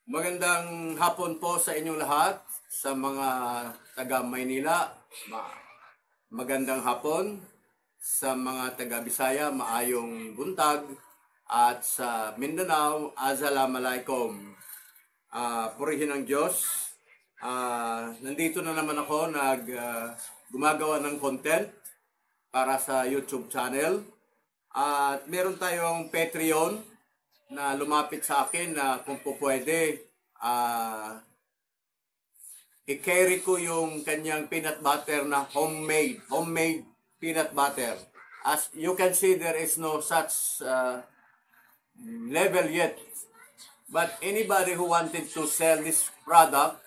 Magandang hapon po sa inyong lahat, sa mga taga Maynila. Magandang hapon sa mga taga Bisaya, maayong buntag. At sa Mindanao, Assalamualaikum. Purihin ang Diyos. Nandito na naman ako gumagawa ng content para sa YouTube channel. At meron tayong Patreon na lumapit sa akin na kung po pwede, i-carry ko yung kanyang peanut butter na homemade peanut butter. As you can see, there is no such level yet. But anybody who wanted to sell this product,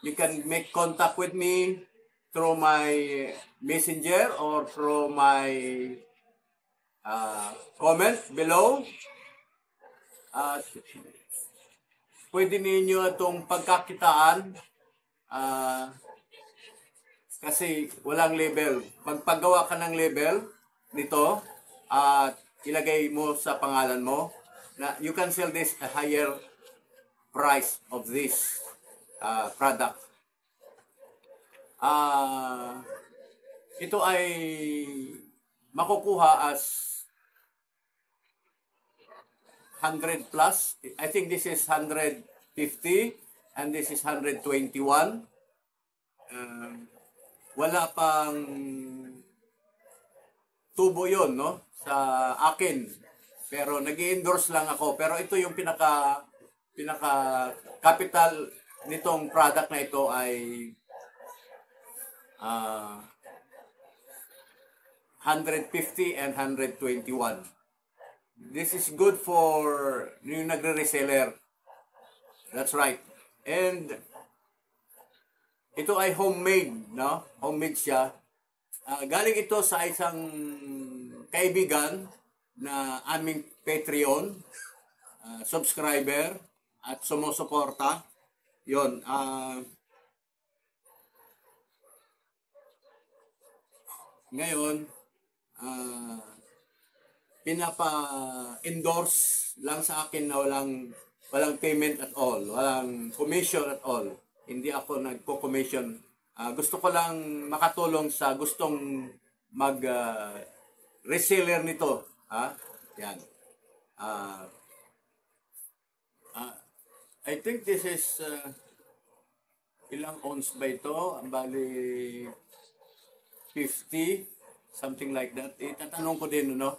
you can make contact with me through my messenger or through my comment below. At pwede ninyo itong pagkakitaan kasi walang label. Pagpagawa ka ng label nito at ilagay mo sa pangalan mo na you can sell this a higher price of this product. Ito ay makukuha as 100 plus. I think this is 150 and this is 121. Wala pang tubo yon, no, sa akin. Pero nag-i-endorse lang ako. Pero ito yung pinaka capital nitong product na ito ay 150 and 121. This is good for yung nagre-reseller. That's right. And ito ay homemade, no? Homemade siya. Galing ito sa isang kaibigan na aming Patreon subscriber at sumusuporta. Yon. Ngayon, pinapa-endorse lang sa akin na walang payment at all, walang commission at all. Hindi ako nagko-commission. Gusto ko lang makatulong sa gustong mag-reseller nito. Yan. I think this is ilang ounce ba ito? Bali 50, something like that. Itatanong ko din, no?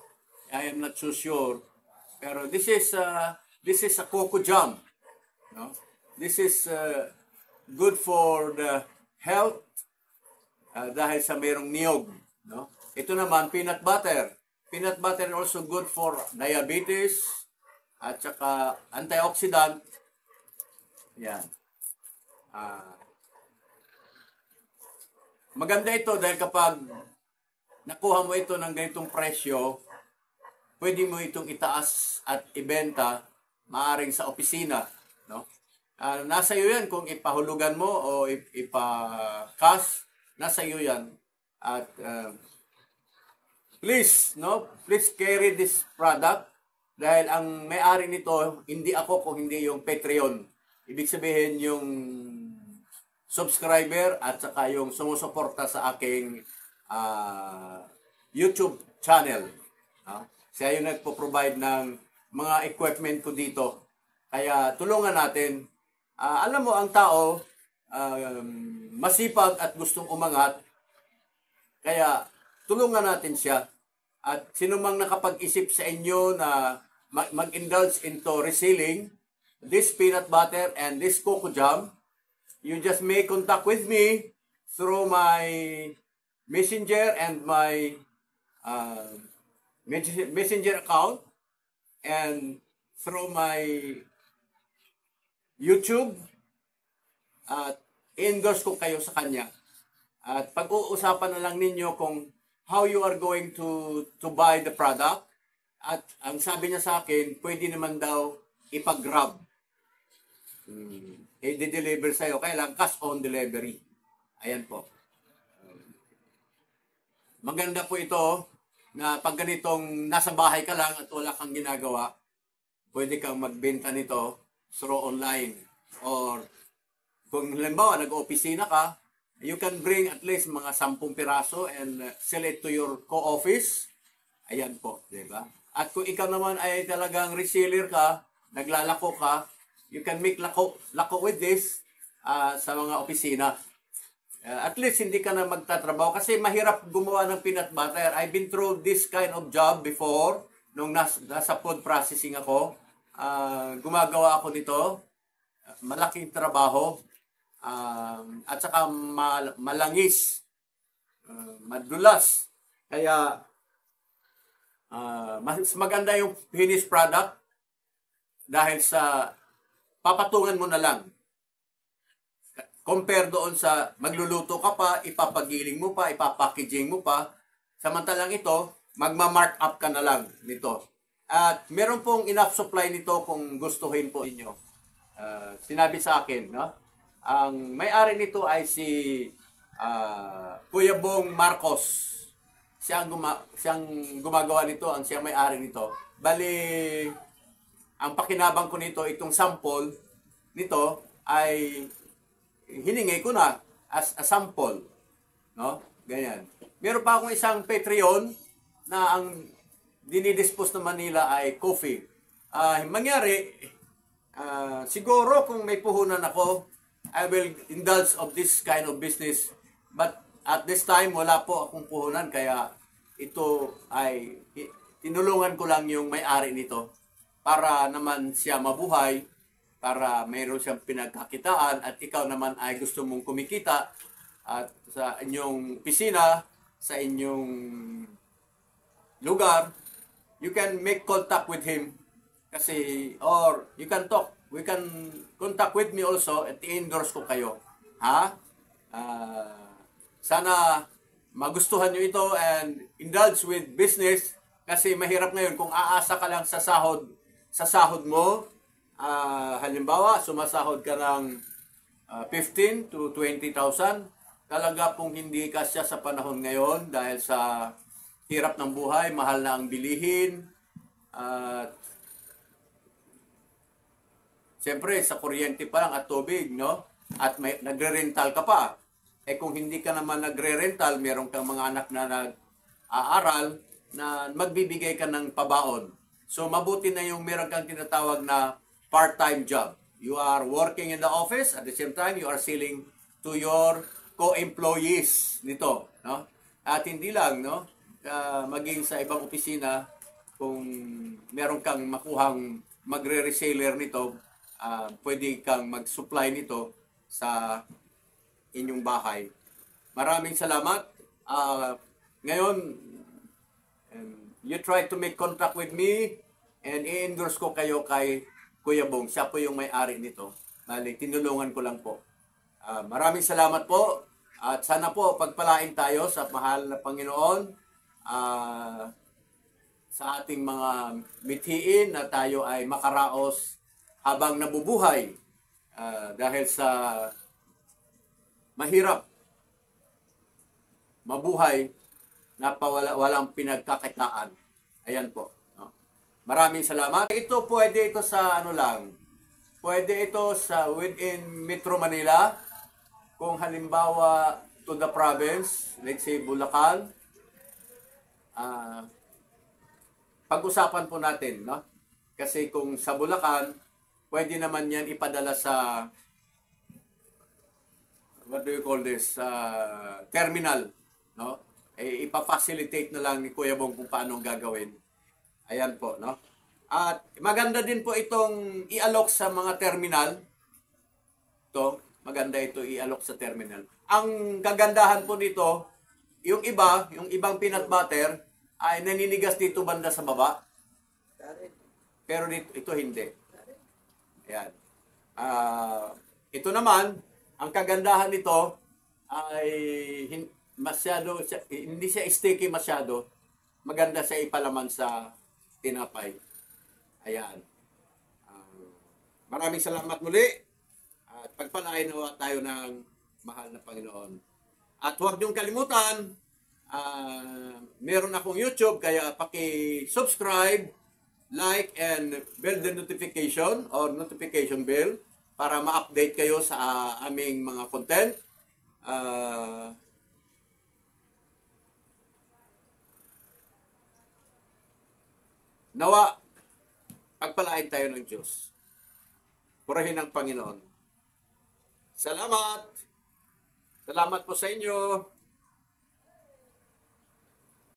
I am not so sure. Pero this is a coco jam. No? This is good for the health dahil sa mayroong niyog. No? Ito naman, peanut butter. Peanut butter also good for diabetes at saka antioxidant. Yan. Maganda ito dahil kapag nakuha mo ito ng ganitong presyo, pwede mo itong itaas at ibenta maaring sa opisina, no? Nasa iyo yan kung ipahulugan mo o ipa-cash, nasa iyo yan. At please carry this product dahil ang may-ari nito hindi ako kung hindi yung Patreon. Ibig sabihin yung subscriber at saka yung sumusuporta sa aking YouTube channel. Siya yung nagpo-provide ng mga equipment ko dito. Kaya tulungan natin. Alam mo, ang tao, masipag at gustong umangat. Kaya tulungan natin siya. At sino mang nakapag-isip sa inyo na mag-indulge into reselling this peanut butter and this coco jam, you just make contact with me through my messenger and my messenger account and through my YouTube at endorse ko kayo sa kanya. At pag-uusapan na lang ninyo kung how you are going to buy the product. At ang sabi niya sa akin, pwede naman daw ipag-grab. I-deliver sa'yo. Kailangan cash on delivery. Ayan po. Maganda po ito na pag ganitong nasa bahay ka lang at wala kang ginagawa, pwede kang magbenta nito through online. Or kung halimbawa nag-opisina ka, you can bring at least mga 10 piraso and sell it to your co-office. Ayan po, di ba? At kung ikaw naman ay talagang reseller ka, naglalako ka, you can make lako with this sa mga opisina. At least hindi ka na magtatrabaho kasi mahirap gumawa ng peanut butter. I've been through this kind of job before nung nasa food processing ako. Gumagawa ako nito. Malaking trabaho. At saka malangis. Madulas. Kaya mas maganda yung finished product dahil sa papatungan mo na lang. Compare doon sa magluluto ka pa, ipapagiling mo pa, ipapackaging mo pa. Samantalang ito, magma-mark up ka na lang nito. At meron pong enough supply nito kung gustuhin po inyo. Sinabi sa akin, no? Ang may-ari nito ay si Kuya Bong Marcos. Siyang gumagawa nito, siyang may-ari nito. Bali, ang pakinabang ko nito, itong sample nito ay hiningi ko na as a sample, no? Ganyan. Meron pa akong isang Patreon na ang dinidispose ng Manila ay coffee. Mangyari, siguro kung may puhunan ako, I will indulge of this kind of business. But at this time, wala po akong puhunan, kaya ito ay tinulungan ko lang yung may-ari nito para naman siya mabuhay, para mayroon siyang pinagkakitaan at ikaw naman ay gusto mong kumikita at sa inyong pisina, sa inyong lugar, you can make contact with him kasi, or you can talk, we can contact with me also at i-endorse ko kayo. Ha? Sana magustuhan nyo ito and indulge with business kasi mahirap ngayon kung aasa ka lang sa sahod mo. Halimbawa, sumasahod ka ng 15 to 20,000. Talaga pong hindi kasya sa panahon ngayon dahil sa hirap ng buhay, mahal na ang bilihin. Siyempre, sa kuryente pa lang at tubig, no? At nagre-rental ka pa. Kung hindi ka naman nagre-rental, meron kang mga anak na nag-aaral na magbibigay ka ng pabaon. So, mabuti na yung meron kang tinatawag na part-time job. You are working in the office, at the same time, you are selling to your co-employees nito. No? At hindi lang, no? Maging sa ibang opisina, kung meron kang makuhang magre-reseller nito, pwede kang mag-supply nito sa inyong bahay. Maraming salamat. Ngayon, you try to make contact with me and i-endorse ko kayo kay Kuya Bong. Siya po yung may-ari nito. Bali, tinulungan ko lang po. Maraming salamat po. At sana po pagpalain tayo sa mahal na Panginoon sa ating mga mithiin na tayo ay makaraos habang nabubuhay dahil sa mahirap mabuhay na walang pinagkakitaan. Ayan po. No? Maraming salamat. Ito pwede ito sa ano lang. Pwede ito sa within Metro Manila. Kung halimbawa to the province, let's say Bulacan, pag-usapan po natin, no? Kasi kung sa Bulacan, pwede naman yan ipadala sa what do you call this? Terminal, no? Ipa-facilitate na lang ni Kuya Bong kung paano gagawin. Ayan po, no? At maganda din po itong i-alok sa mga terminal. Ito, maganda ito i-alok sa terminal. Ang kagandahan po nito, yung ibang peanut butter, ay naninigas dito banda sa baba. Pero dito, ito hindi. Ayan. Ito naman, ang kagandahan nito ay hindi siya sticky masyado. Maganda siya ipalaman sa tinapay. Ayan. Maraming salamat muli. At pagpalain nawa tayo ng mahal na Panginoon. At huwag niyong kalimutan, meron akong YouTube, kaya paki-subscribe, like, and bell the notification or notification bell para ma-update kayo sa aming mga content. Ah, nawa, pagpalain tayo ng Diyos. Purihin ang Panginoon. Salamat! Salamat po sa inyo.